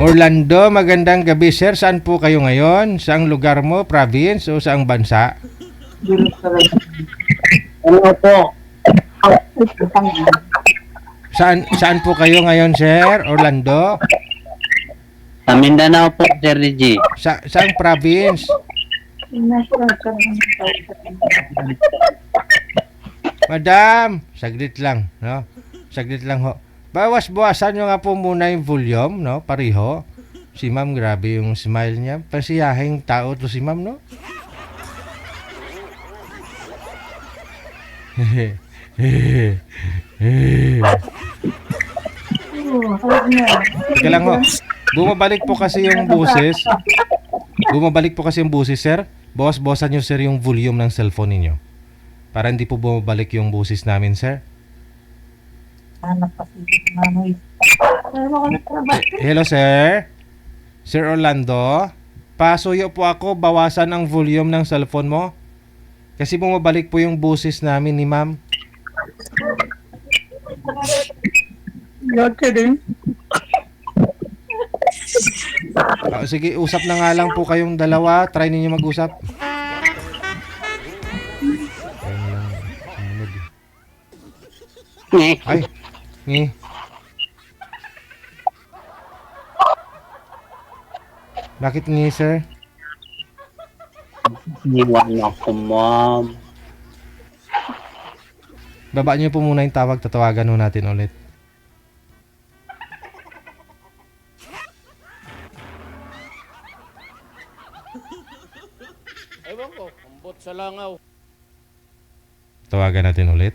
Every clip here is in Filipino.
Orlando, magandang gabi sir. Saan po kayo ngayon? Saang lugar mo? Province o saang bansa? Ano po? Saan po kayo ngayon sir? Orlando? Sa Mindanao po, Sir Reggie. Saang province? Madam, saglit lang, no? Saglit lang ho. Bawas-bawasan nyo nga po muna yung volume, no? Pariho. Si ma'am, grabe yung smile niya. Pasiyahing tao to si ma'am, no? Teka lang ho. Bumabalik po kasi yung buses. Bumabalik po kasi yung buses, sir. Bawas-bawasan nyo, sir, yung volume ng cellphone ninyo. Para hindi po bumabalik yung buses namin, sir. Hello, sir. Sir Orlando. Pasuyo po ako, bawasan ang volume ng cellphone mo. Kasi bumabalik po yung buses namin ni ma'am. You're kidding? Sige, usap na nga lang po kayong dalawa. Try ninyo mag-usap. Ay, ni. Bakit ni, sir? Iwan ako, ma'am. Baba niyo po muna yung tawag. Tatawagan ho natin ulit. Ewan ko, ambot sa langaw. Tawagan natin ulit.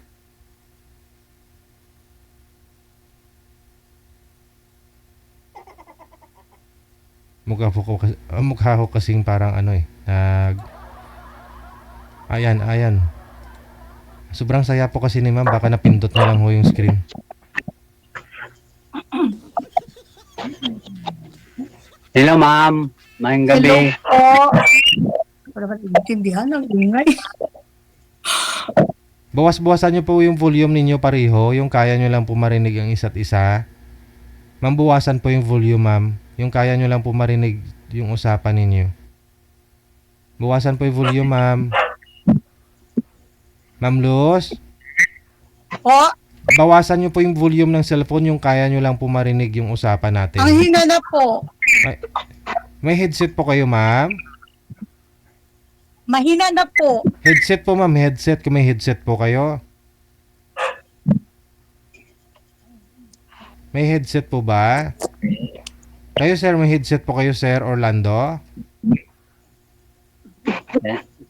Mukha ko kasing parang ano eh. Ayan. Sobrang saya po kasi ni ma'am. Baka napindot na lang ho yung screen. Hello, ma'am. Mayang gabi. Hello po. Para ba't intindihan ang ingay? Bawas-bawasan nyo po yung volume ninyo pareho. Yung kaya nyo lang po marinig ang isa't isa. Ma'am, bawasan po yung volume, ma'am. Yung kaya nyo lang po marinig yung usapan ninyo. Bawasan po yung volume, ma'am. Ma'am Luz, Po, bawasan nyo po yung volume ng cellphone. Yung kaya nyo lang po marinig yung usapan natin. ang hina na po. May headset po kayo, ma'am? Mahina na po. Headset po, ma'am. Headset. Kung may headset po kayo. May headset po ba? Kayo, sir, may headset po kayo, sir Orlando?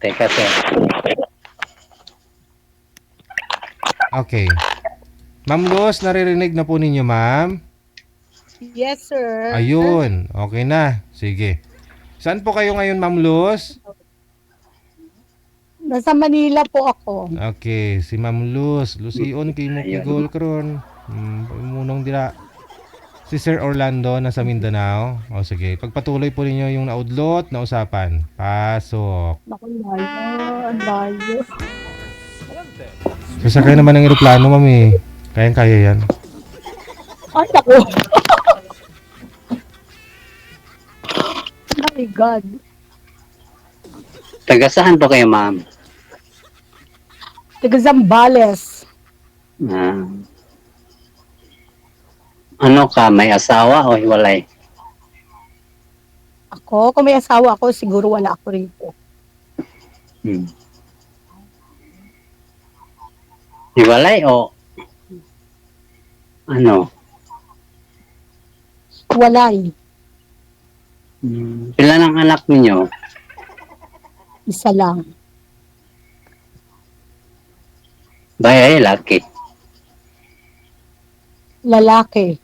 Teka, sir. Okay. Ma'am Luz, naririnig na po ninyo, ma'am? Yes, sir. Ayun. Okay na. Sige. Saan po kayo ngayon, Ma'am Luz? Nasa Manila po ako. Okay. Si Ma'am Luz. Lusion, kay mo kigol karon. Munong dira. Si Sir Orlando nasa Mindanao. O sige. Pagpatuloy po ninyo yung naudlot na usapan. Pasok. Naku, layo. Ang layo. Sasakay naman ng eroplano, ma'am eh. Kayang-kaya yan. Ay, naku. Oh my God. Taga saan po kayo, ma'am? Taga Zambales. Ah. Ano ka, may asawa o hiwalay? Ako, kung may asawa ako, siguro wala ako rito. Hiwalay o ano? Walay. Pila ng anak ninyo? Isa lang. Bayay, laki. Lalaki.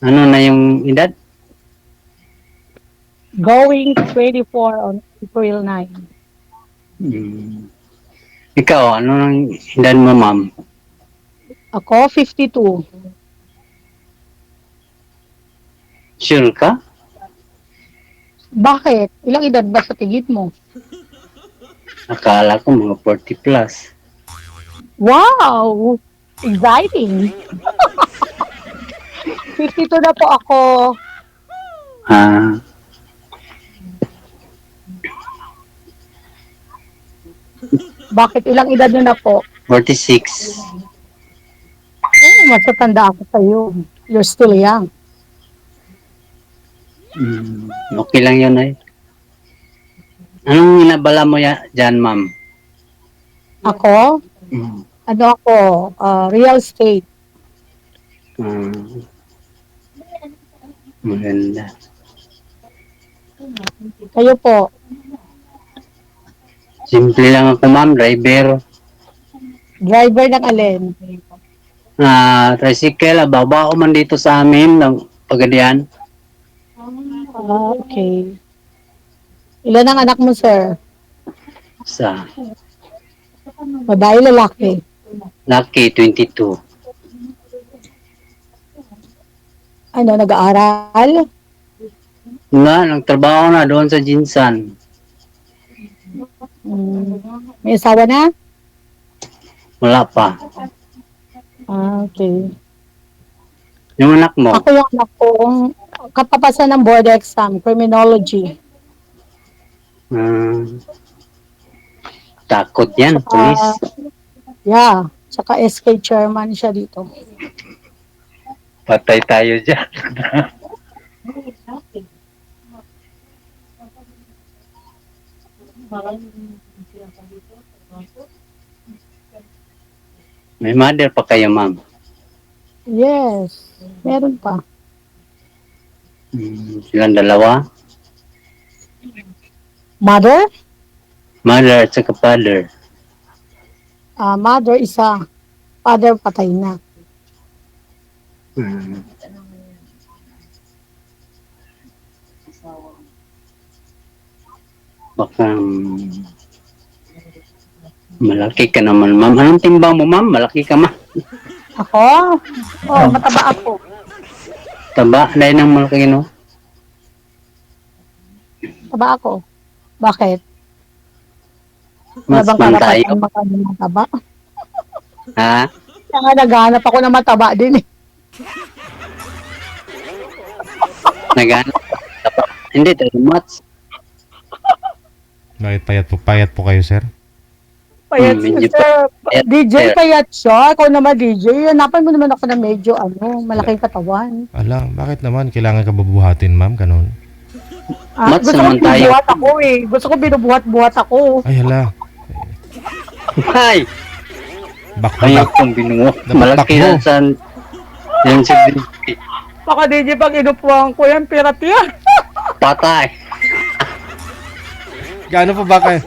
Ano na yung edad? Going 24 on April 9. Ikaw, ano nang edad mo, ma'am? Ako, 52. Sure ka? Bakit? Ilang edad ba sa tingin mo? Akala ko mga 40 plus. Wow! Exciting! 52 na po ako. Ah, Bakit ilang edad niyo na po? 46. Mas matanda ako sa iyo. You're still young. Okay lang yun ay. Anong inabala mo dyan, ma'am? Ako? Mm. Ano ako? Real estate. Maganda. Kayo po? Simple lang ako, ma'am. Driver. Driver ng alin? Tricycle. Babao man dito sa amin ng Pagadian. Okay. Ilan ang anak mo, sir? Sa Babae, lalaki? Lucky 22. Ano, nag-aaral? Nga, nagtrabaho na doon sa Jinsan. May asawa na? Wala pa. Okay. Yung anak mo? Ako yung anak kong kapapasa ng board exam, criminology. Takot yan, pulis. Yeah, tsaka SK chairman siya dito. Patay tayo dyan. May mother pa kayo, ma'am. Yes, meron pa. Silang dalawa? Mother? Mother at saka father. Mother isa. Father patay na. Baka malaki ka naman, ma'am. Anong timbang mo, ma'am? Malaki ka, ma'am. Ako? Oh, mataba ako. Taba, dahil ng malaki, no? Mataba ako. Bakit? Mas Wala bang man tayo. karapatan magkano mataba? Ha? Kaya nga naghahanap ako ng mataba din eh. Nagano? Taba. Hindi, tayo much. Bakit payat po kayo, sir? Payat medyo sir. payat, DJ sir. payat siya. Ikaw naman DJ. Hanapan mo naman ako na medyo malaking katawan. Ala, bakit naman? Kailangan ka babuhatin, ma'am? Ganon. Mats Gusto ko naman tayo. binubuhat ako eh. Gusto ko binubuhat-buhat ako. Ay, hala. Ay! Bakbo. Ayaw kong binuo. Dapat Malaki bakbo. yan sa... Yan sa... Baka DJ pag inupuan ko yan, pirat yan. Patay. Gaano po ba kayo?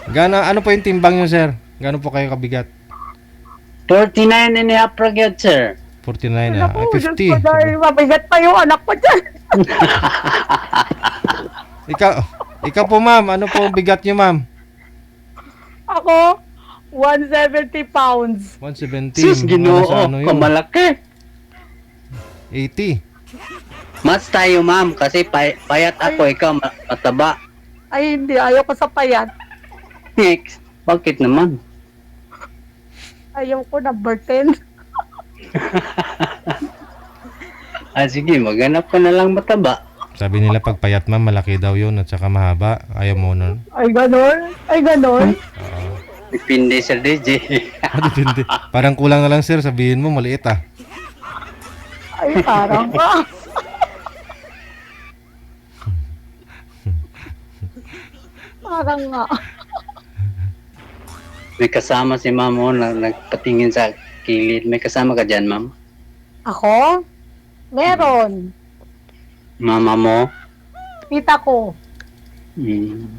Ano po yung timbang nyo, sir? Gaano po kayo kabigat? 49 and a half ragyat, sir. 49 na. Naku, Ay, Diyos 50. ko, dahil mabigat pa yung anak ko dyan. Ikaw po, ma'am. Ano po ang bigat nyo, ma'am? Ako, 170 pounds. 170. Sus, ginoo. Nasa ano yun? Kamalaki. 80. Mas tayo, ma'am. Kasi payat ako. Ikaw, mataba. Ay, hindi. Ayaw ko sa payat. Next. Bakit naman? Ayaw ko number 10. Sige. Maghanap ka na lang mataba. Sabi nila pag payat, ma'am, malaki daw yun at saka mahaba. Ayaw mo nun. Ay, ganon. Ay, ganon. Depende sa DJ. Depende. Parang kulang na lang, sir. Sabihin mo, maliit ah. Ay, parang ka. Parang nga. May kasama si ma'am mo na nagpatingin sa kilid. May kasama ka dyan, ma'am? Ako? Meron. Mama mo? Tita ko. Hmm.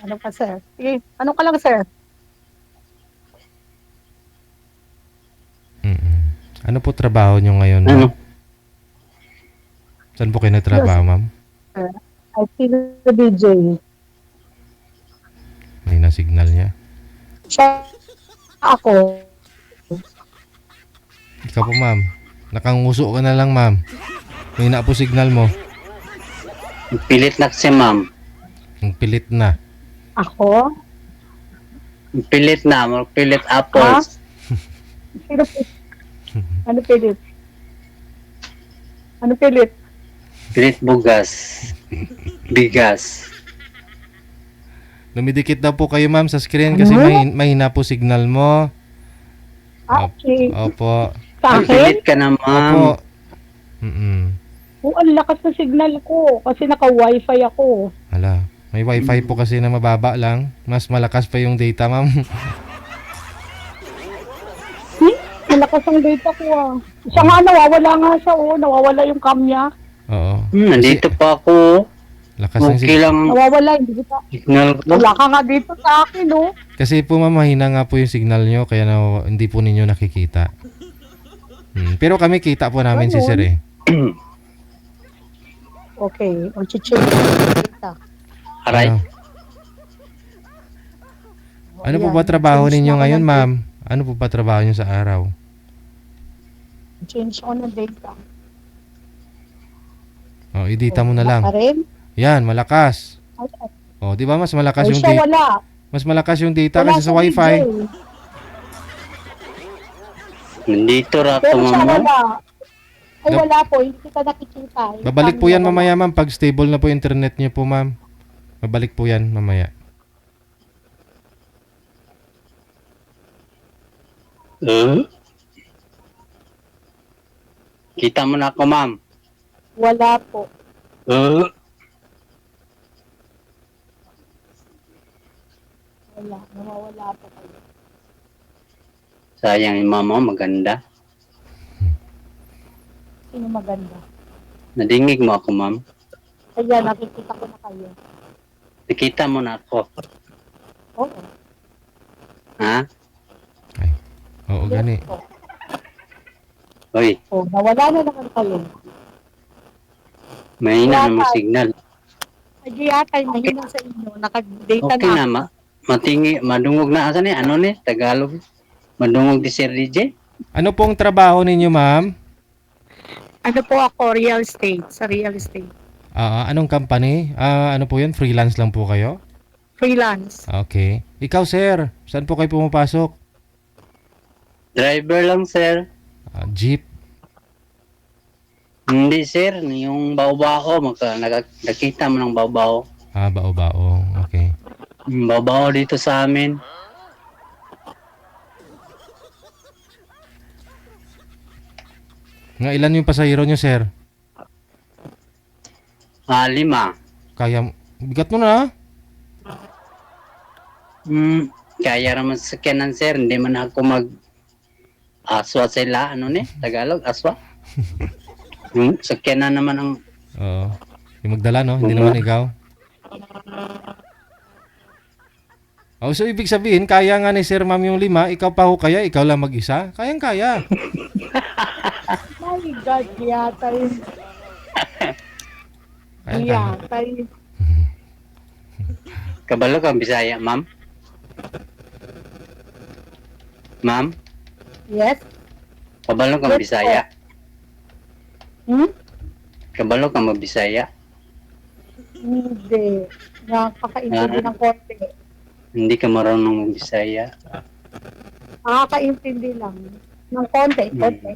Ano pa, sir? Sige, ano ka lang, sir? Ano po trabaho nyo ngayon, Ano? ma'am? Saan po kayo nagtrabaho, ma'am? I feel the DJ. May na-signal niya. Siya, ako. Ikaw po, ma'am. Nakanguso ka na lang, ma'am. May na po signal mo. Pilit na kasi ma'am. Ang pilit na. Ako? Pilit na, pilit apples. Sino pilit? Ano pilit? Ano pilit? Pilit bugas. Bigas. Lumidikit daw po kayo ma'am sa screen kasi Ano? mahina po signal mo. Okay. Opo. Sa Ay, akin? pilit ka na Opo. ma'am. Oo, ang lakas ng signal ko. Kasi naka-wifi ako. Hala. May wifi po kasi na mababa lang. Mas malakas pa yung data ma'am. Malakas ang data ko ah. Siya nga, nawawala nga siya oh. Nawawala yung cam niya. Oo. Nandito pa ako. Lakas ng Okay signal. lang Nawawala, hindi kita. signal ko. Wala ka nga dito sa akin oh. Kasi po ma'am, mahina nga po yung signal nyo kaya hindi po ninyo nakikita. Pero kami kita po namin si Ganun. sir eh. Okay, o chichik data. Aray. Ano po Ayan, ba trabaho change ninyo na ako ngayon ng ma'am? Ano po ba trabaho nyo sa araw? Change ko ng data. Oh, i-data mo na lang. Wala ka rin? Yan, malakas. Ay, Oh, di ba mas malakas ay, yung siya data? wala. Mas malakas yung data Wala kasi sa siyang wifi. DJ. Nandito rato Pero siya ma'am. wala. Ay Gab- wala po, hindi kita nakikita. Yung Babalik po cam yan niya mamaya ma'am pag stable na po yung internet niyo po ma'am. Babalik po yan mamaya. Kita mo na ako ma'am. wala. Wala po. Wala. Nawawala po kayo. Sayang yung mama mo, maganda. Sino maganda? Nadingig mo ako ma'am. Kaya nakikita ko na kayo. Nakita mo na ako. Oo. Ha? Oo, gani. Yes po. Hoy, Oh, nawala na naman kayo. mahina Wala namang pa. signal. Hindi yata yung mahina sa inyo. Naka-data Okay na. na, matingi, madungog na asa ni, ano ni, Tagalog. Madungog di Sir DJ. Ano pong trabaho ninyo ma'am? Ano po ako, real estate. Sa real estate. Anong company? Ano po yun? Freelance lang po kayo? Freelance. Okay. Ikaw sir, saan po kayo pumapasok? Driver lang sir. Jeep. Hindi sir, yung baw-baw, nakita mo ng baw-baw. Bao-bao. Okay. Yung baw-baw dito sa amin. Nga ilan yung pasahero nyo sir? 5. Kaya, bigat mo na. Kaya naman sa sakyanan sir, hindi man ako aswa sila, ano ni, Tagalog, aswa. Sakyanan naman ang Oo. Yung magdala no? Hindi naman ikaw. Oh, so ibig sabihin, kaya nga ni Sir Ma'am yung 5, ikaw pa ho kaya, ikaw lang mag-isa? Kayang-kaya. My God, yata yun. Kayang-kaya. Yata yun. kabalo kang Bisaya, ma'am. Ma'am, Yes? kabalo kang Yes, Bisaya. Hmm? Kabalo kang Bisaya. Hindi. Nakakaintindi ng konti. Hindi ka marunong mag-Bisaya. Nakakaintindi lang. Ng konti, konti.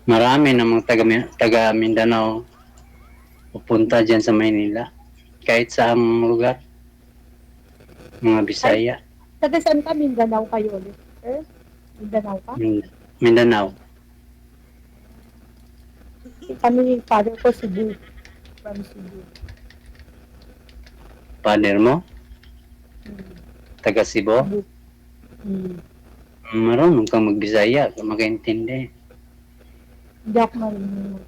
Marami namang taga Mindanao pupunta dyan sa Maynila. Kahit sa lugar. Mga Bisaya. Taga saan ka? Mindanao kayo ulit? Eh? Mindanao ka? Mindanao. Kami, father ko, Cebu. From Cebu. Father mo, Hmm. taga Cebu. Cebu. Hmm. Marunong kang mag-Bisaya. Makaintindi. Hindi ako marunong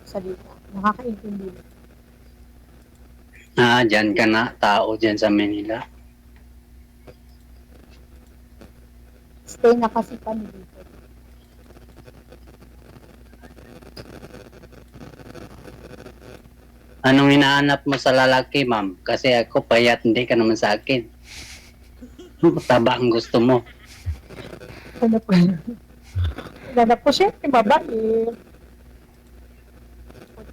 salita. Nakakaintindi. Dyan ka na. Tao dyan sa Manila. Stay na kasi kami dito. Anong hinahanap mo sa lalaki, ma'am? Kasi ako payat, hindi ka naman sa akin. Taba ang gusto mo. Ano po? Ganap po siya, yung babae.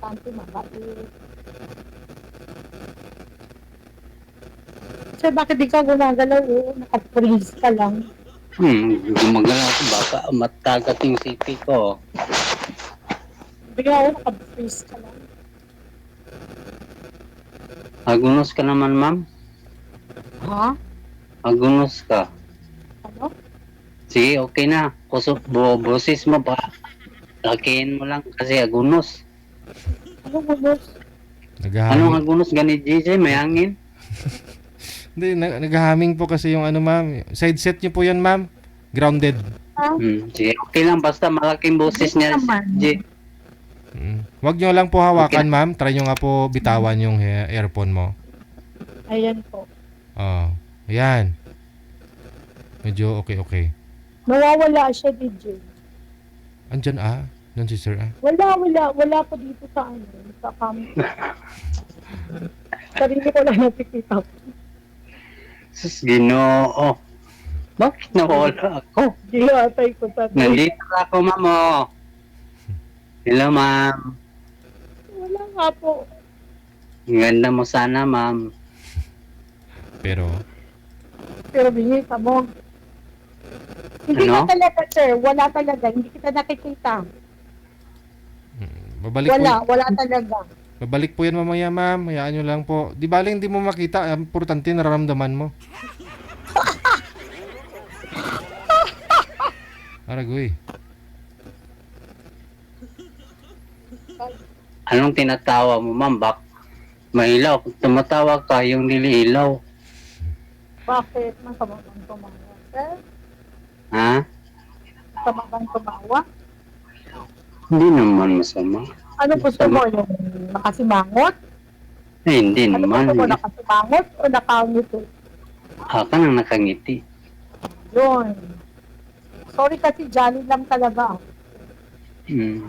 importante mabait. Sir, bakit di ka gumagalaw? Naka-freeze ka lang. Gumagala ako, baka matagat yung CP ko. Bigla naka-freeze ka lang. Agunos ka naman, ma'am. Ha? Agunos ka. Ano? Sige, okay na. Boses mo pa. Lakihin mo lang kasi agunos. Ano mo, boss? Anong Naghahaming. agunos ganit, JJ? May hangin? Hindi, naghahaming po kasi yung ano, ma'am. Side set niyo po yan, ma'am. Grounded. Ha? Sige, okay lang. Basta malaking boses niya. naman. JJ. Huwag nyo lang po hawakan, ma'am. Try nyo nga po bitawan yung earphone mo. Ayan po. Oh, ayan. Medyo okay. Nawawala siya, DJ. Andyan Nan si sir Wala po dito sa ano, sa sarili ko lang nakikita. Sus, Ginoo. Bakit nawala ako? Gihatay ko sa Nandito ako, ma'am. Oh. Hello, ma'am. Wala nga po. Ang ganda mo sana, ma'am. Pero, Pero binita mo. Hindi Ano? na talaga, sir. Wala talaga. Hindi kita nakikita. Wala talaga. babalik po yan mamaya, ma'am. Hayaan nyo lang po. Di bali, hindi mo makita. Ang importante, nararamdaman mo. Aragoy. Anong tinatawa mo, ma'am? Mailaw. Tumatawa ka, yung niliilaw. Bakit? Masama bang tumawa, sir? Ha? Masama bang tumawa? Hindi naman masama. Ano gusto mo? Yung nakasimangot? Hindi Ano naman. gusto mo? Nakasimangot o nakangiti? Ka nang nakangiti. Yun. Sorry kasi jolly lang talaga. Hmm.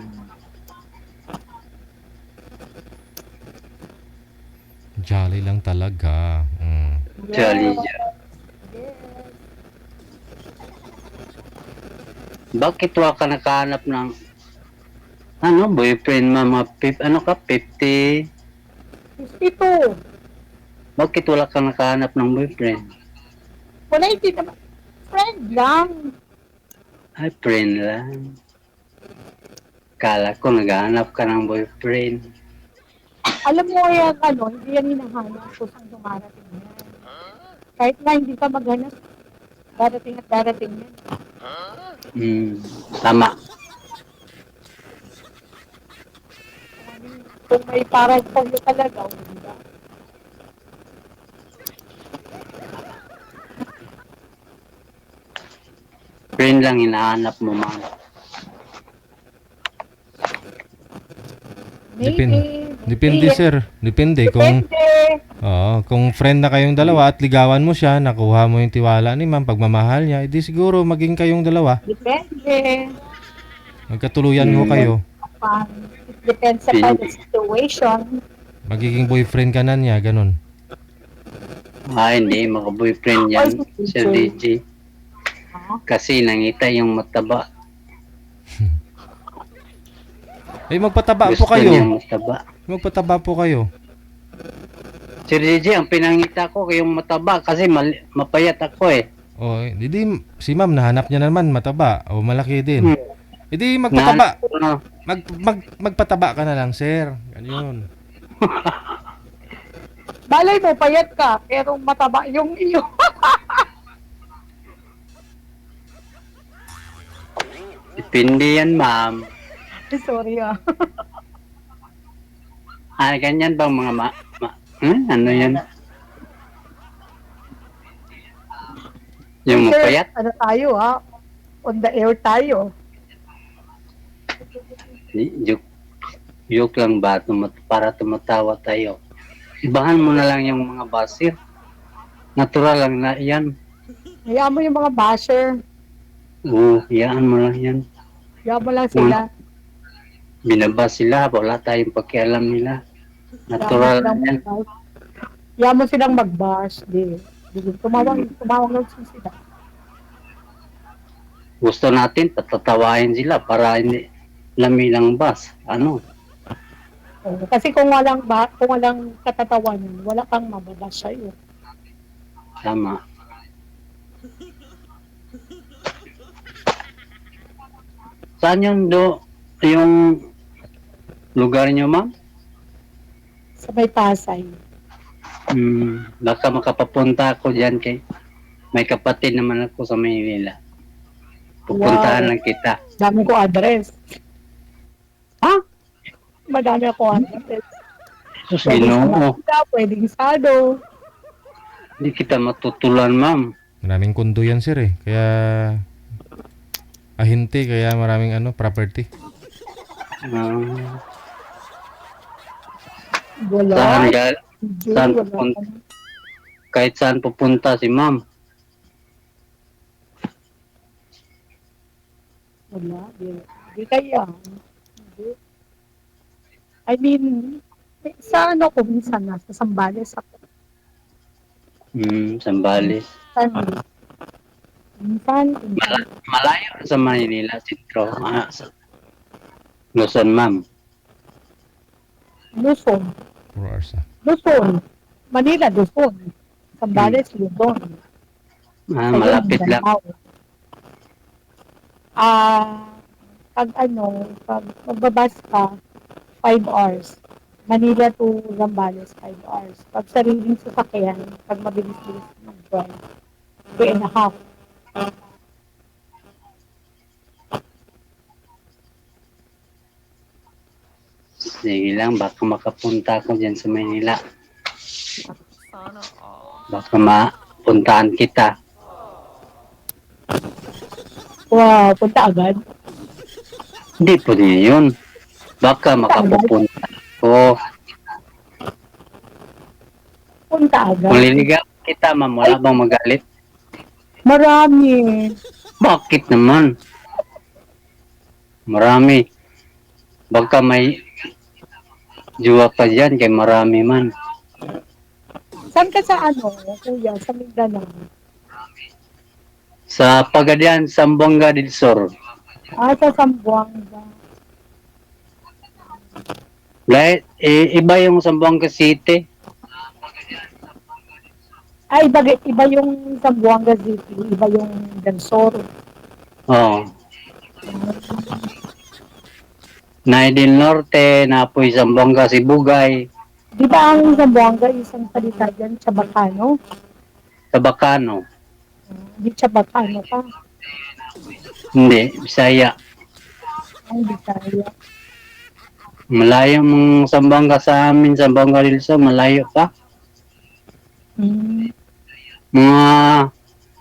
Jolly lang talaga. Jolly. Yes. Bakit wa ka nakahanap ng boyfriend, mama? Ano ka? 50? 52. Bakit wala ka nakahanap ng boyfriend? Wala, hindi naman. Friend lang. Ay, friend lang. Kala ko naghahanap ka ng boyfriend. Alam mo yan, hindi yan hinahanap ko sa dumarating yan. Kahit na hindi ka maghanap, darating at darating yan. Tama. Kung may parang sa'yo talaga, di ba? Friend lang hinahanap mo, ma'am. Depende, sir. Depende kung kung friend na kayong dalawa at ligawan mo siya, nakuha mo yung tiwala ni ma'am, pagmamahal niya, edi siguro maging kayong dalawa. Depende. Magkatuluyan ho kayo. It depends upon the situation. Magiging boyfriend ka na niya, ganun. Hindi, maka-boyfriend yan, Sir DJ. Kasi nangita yung mataba. Magpataba Gusto po kayo. niya mataba. Magpataba po kayo. Sir DJ, ang pinangita ko yung mataba kasi mapayat ako eh. Hindi si ma'am nahanap niya naman mataba o malaki din. Hindi magpataba. Magpataba ka na lang, sir. Ganyan. Balay mo, payat ka, pero mataba yung iyo. Depende yan, ma'am. Sorry Ganyan bang mga ano yan? Yung Sir, mapayat? ano tayo On the air tayo. Joke lang ba? Para tumatawa tayo. Ibahan mo na lang yung mga basir. Natural lang na yan. Hayaan mo yung mga basher. Iyaan mo lang yan. Hayaan mo lang sila. Binaba sila, wala tayong pakialam nila. Natural lang yan. Hayaan mo silang mag-bash. Tumawag lang sila. Gusto natin, tatatawain sila para hindi lamilang bas. Oo, kasi kung walang katatawanan, wala kang mababash sa'yo. Tama. Saan yung lugar niyo, ma'am? Sa may Pasay. Baka makapapunta ako diyan kay may kapatid naman ako sa Maynila. Pupuntahan Wow, lang kita. dami ko address. Ha? Madami ako address. Sus, Pwedeng sa Ginoo. Manila, pwedeng sa Ado. Hindi kita matutulan, ma'am. Maraming kondo yan, sir, eh. Kaya ahinte, kaya maraming property. Ah, Wala. saan, gal- Hindi, saan wala. pupunta? Kahit saan pupunta si ma'am. Wala. Di kaya. Hindi. I mean, sa ano ko minsan nasa Sambales ako. Sambales. Minsan. Malayo sa Maynila, sentro. Luzon, ma'am. Luzon. 4 hours, ah. Luzon. Manila, Luzon. Sambales, Luzon. Ayun, Malapit lang. Mindanao. Pag magbabas ka, 5 hours. Manila to Zambales, 5 hours. Pag sariling sasakyan, pag mabilis-bilis mag-drive, 3.5. Sige lang, baka makapunta ako dyan sa Maynila. Baka mapuntaan kita. Wow, punta agad. Hindi po niya yun. Baka makapupunta ko. Punta agad. Kung liligaw kita, ma'am, wala bang magalit? Marami. Bakit naman? Marami. Baka may juwa pa dyan, kay marami man. Saan ka sa kuya? Sa Mindanao? Sa Pagadian, Zamboanga del Sur. Sa Zamboanga. Dahil, iba yung Zamboanga City. Iba yung Zamboanga City, iba yung Del Sur. Oo. Naidil Norte, Napoy, Zamboanga, Sibugay, Di ba ang Zamboanga isang salita dyan, Chabacano? Tabacano. Di Chabacano ka. Hindi, Bisaya. Ang Bisaya. Malayo mong Zamboanga sa amin, Zamboanga del Sur, malayo pa. Hmm. Mga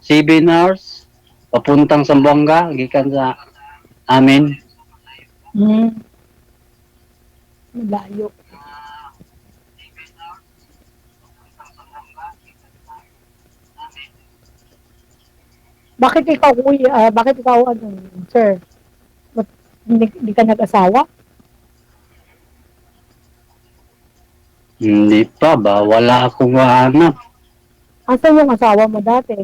7 hours, papuntang Zamboanga, gikan sa amin. Hmm. Malayo. Bakit ikaw, kuya, bakit ikaw, sir, ba't hindi ka nag-asawa? Hindi pa ba? Wala akong hanap. Asan yung asawa mo dati?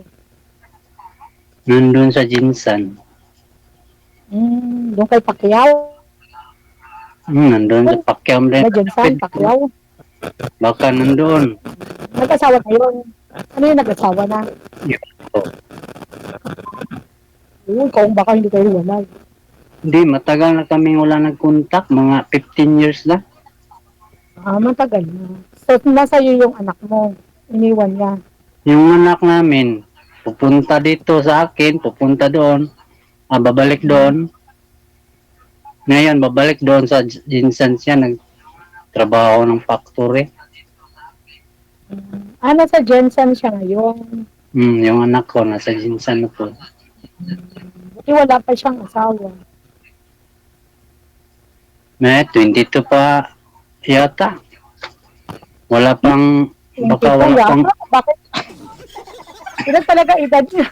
Nandun sa Jinsan. Doon kay Pacquiao? Nandun sa Pakyam din. Ba dyan saan? Pacquiao? Baka nandun. Nag-asawa na yun. Ano yung nag-asawa na? Kung baka hindi kayo walay. Hindi, matagal na kaming wala nag-contact. Mga 15 years na. Matagal na. So, nasa iyo yung anak mo. Iniwan niya. Yung anak namin, pupunta dito sa akin, pupunta doon. Babalik doon. Ngayon, babalik doon sa Jinsan siya. Nagtrabaho ng factory. Nasa Jensen siya ngayon. Yung anak ko, nasa Jinsan na po. Buti wala pa siyang asawa. May 22 pa yata. Wala pang, baka 22 wala yata? pang, Bakit? Ilan talaga edad niya?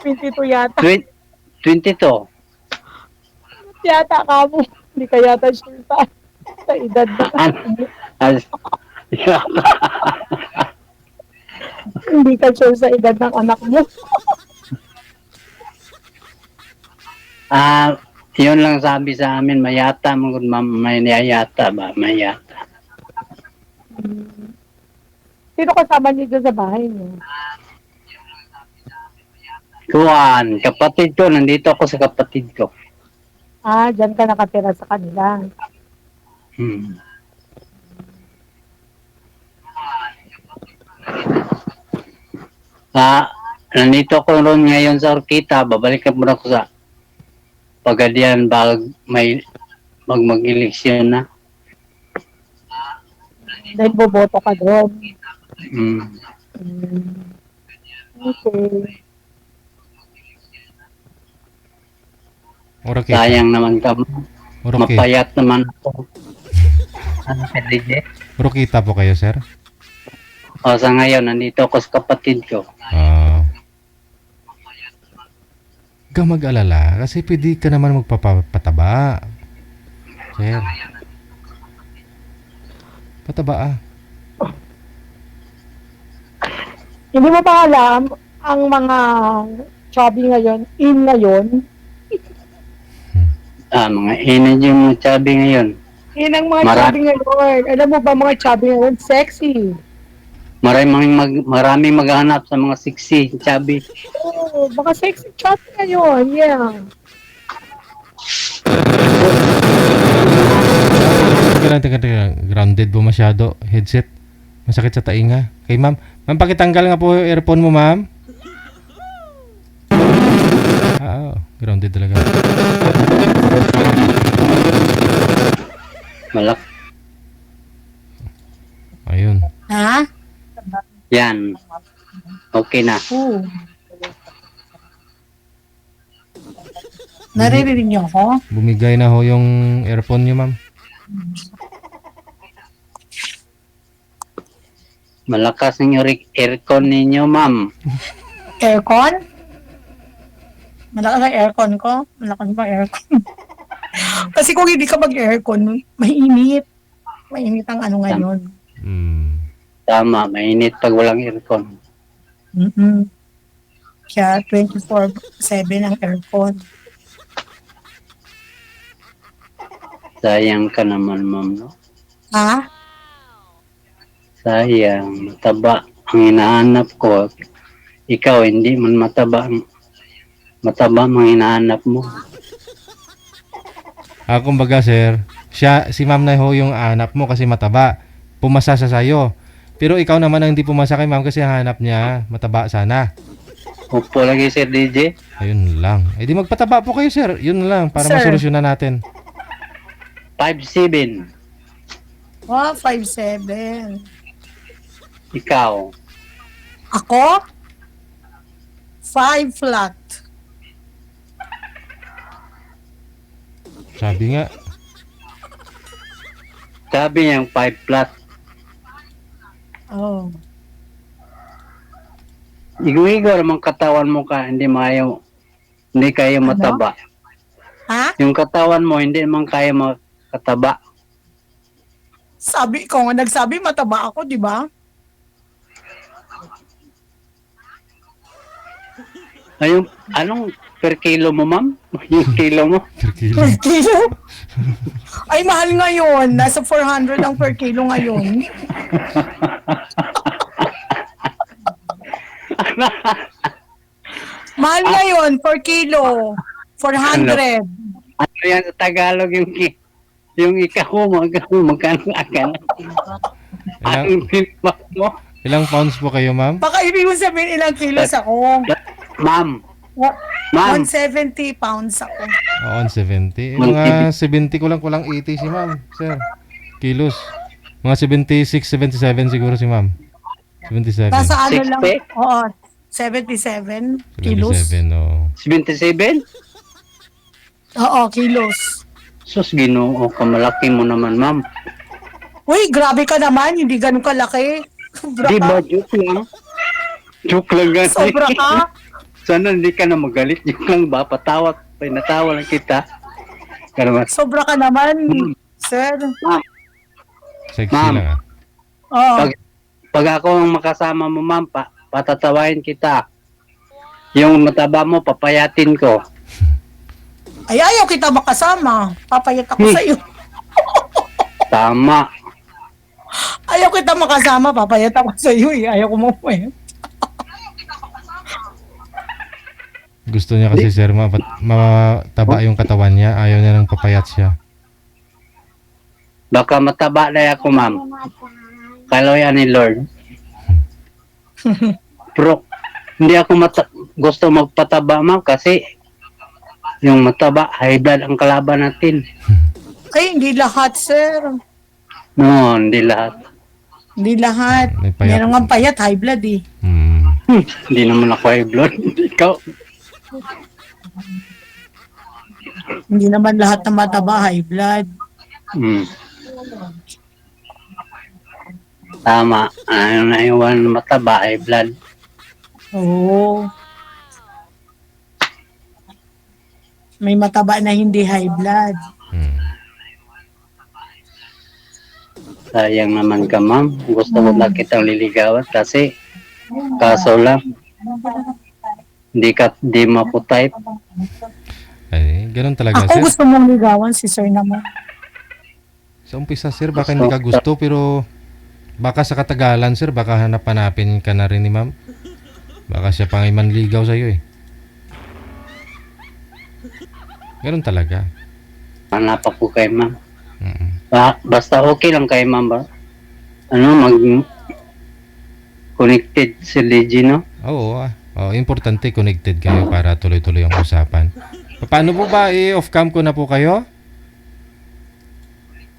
22 yata. 22. Yata ka mo. Hindi ka yata sure sa edad na. Hindi ka sure sa edad ng anak mo. Yun lang sabi sa amin, mayata mo, ma'am, may niyayata ba? Mayata. Hmm. Sino kasama niyo dyan sa bahay niyo? Kuwan, kapatid ko, nandito ako sa kapatid ko. Ah, dyan ka nakatira sa kanila. Hmm. Nandito ko ron ngayon sa Orkita, babalik ka muna ko sa Pagadian bag may mag-eleksyon na. Dahil boboto ka doon. Hmm. Hmm. Okay. Orokita. Sayang naman ka, Orokita. mapayat naman ako. Ano ka, DJ? Orokita po kayo, sir? O sa ngayon, nandito ako sa kapatid ko. Huwag kang mag-alala kasi pwede ka naman magpapataba. Sir. Pataba ah. Hindi mo pa alam ang mga chubby ngayon, in ngayon. Mga energy mo sabi ngayon. In ang mga Mara- chubby ngayon. Alam mo ba mga chubby ngayon? Sexy. Maraming maghanap sa mga sexy, chubby. Oo, mga sexy chubby ngayon. Yeah. Teka, grounded po masyado. Headset. Masakit sa tainga. Kay ma'am. Ma'am, pakitanggal nga po yung earphone mo, ma'am. Grounded talaga. Malak. Ayun. Ha? Yan. Okay na. Oo. Naririnig niyo ako? Bumigay na ho yung earphone nyo, ma'am. Malakas ng aircon ninyo, ma'am. Aircon? Malakas ang aircon ko? Malakas ba aircon? Kasi kung hindi ka mag-aircon, mainit. Mainit ang ano ngayon. Tama, mainit pag walang aircon. Mm-mm. Kaya 24/7 ang aircon. Sayang ka naman, ma'am, no? Ha? Sayang, mataba ang hinahanap ko. Ikaw, hindi man mataba ang hinahanap mo. Kumbaga, sir, si ma'am na ho yung anak mo kasi mataba. Pumasa sa sayo. Pero ikaw naman ang hindi pumasa kay ma'am kasi ang hanap niya mataba sana. Upo lagi, Sir DJ. Ayun lang. Eh di magpataba po kayo, sir. Yun lang para Sir. masolusyonan natin. 5'7". Wow, 5'7". Ikaw. Ako? 5 flat. Sabi nga. Sabi niyang 5 flat. Oh. Igo-igo naman katawan mo ka, hindi kayo mataba. Ha? Yung katawan mo, hindi naman kaya makataba. Sabi ko, nagsabi mataba ako, di ba? Ayun, anong per kilo mo, ma'am? Yung kilo mo? Per kilo. Per kilo? Ay, mahal ngayon. Nasa 400 ang per kilo ngayon. Mahal ngayon, per kilo. 400. Ano yan sa Tagalog yung ikaw mo, magkano akala? Anong feedback mo? Ilang pounds po kayo, ma'am? Baka ibig mo sabihin ilang kilos ako. Ma'am, ma'am, 170 pounds ako. 170. Mga 70 kulang 80 si ma'am, sir. Kilos. Mga 76, 77 siguro si ma'am. 77. Nasa ano lang, 60? oo, 77 kilos. 77, no. 77? Oo, kilos. Sus, Ginoo, kamalaki mo naman, ma'am. Uy, grabe ka naman, hindi ganun kalaki. Sobra Di ka. ba, joke lang? Joke lang ganun. Sobra ka. Sana hindi ka na magalit. Joke lang ba? Pinatawa lang kita. Kanaman. Sobra ka naman, sir. Sexy Ma'am. lang ah. Oo. Pag ako ang makasama mo, ma'am, patatawain kita. Yung mataba mo, papayatin ko. Ay, ayaw kita makasama. Papayat ako sa iyo. Tama. Ayaw kita makasama. Papayat ako sa iyo. Ayaw ko mo eh. Gusto niya kasi sir mataba yung katawan niya. Ayaw niya ng papayat siya. Baka mataba na ako, ma'am. Kaloyan ni Lord. Pero hindi ako gusto magpataba, ma'am, kasi yung mataba, high blood ang kalaban natin. Ay, hindi lahat, sir. No, hindi lahat. Hindi lahat. May payat. Meron nga payat, high blood eh. Hindi naman ako high blood. Ikaw. Hindi naman lahat na mataba, high blood. Hmm. Tama. Ano na iwan mataba, high blood. Oo. May mataba na hindi high blood. Sayang naman ka, ma'am. Gusto ko na kitang liligawan kasi kaso lang, di mo ako type. Ay, ganun talaga Ako sir. gusto mong ligawan, si sir naman. Sa umpisa sir, baka hindi ka gusto pero baka sa katagalan sir, baka hanap-hanapin ka na rin ni ma'am. Baka siya pang manligaw sa'yo eh. Ganun talaga. Hanap ako kay ma'am. Mm. Basta okay lang kay ma'am ba? Connected si Leggy, no? Oo, importante connected kayo para tuloy-tuloy ang usapan. Paano po ba i-off cam ko na po kayo?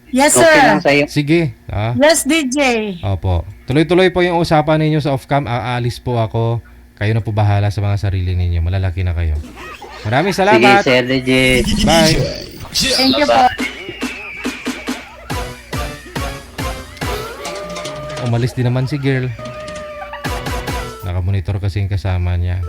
Yes, Okay sir. lang sa'yo. Sige. Yes, DJ. Opo. Tuloy-tuloy po yung usapan ninyo sa off cam. Aalis po ako. Kayo na po bahala sa mga sarili ninyo. Malalaki na kayo. Maraming Sige, salamat. Sir Leggy. Bye. Thank you po. Umalis din naman si girl. Nakamonitor kasi yung kasama niya.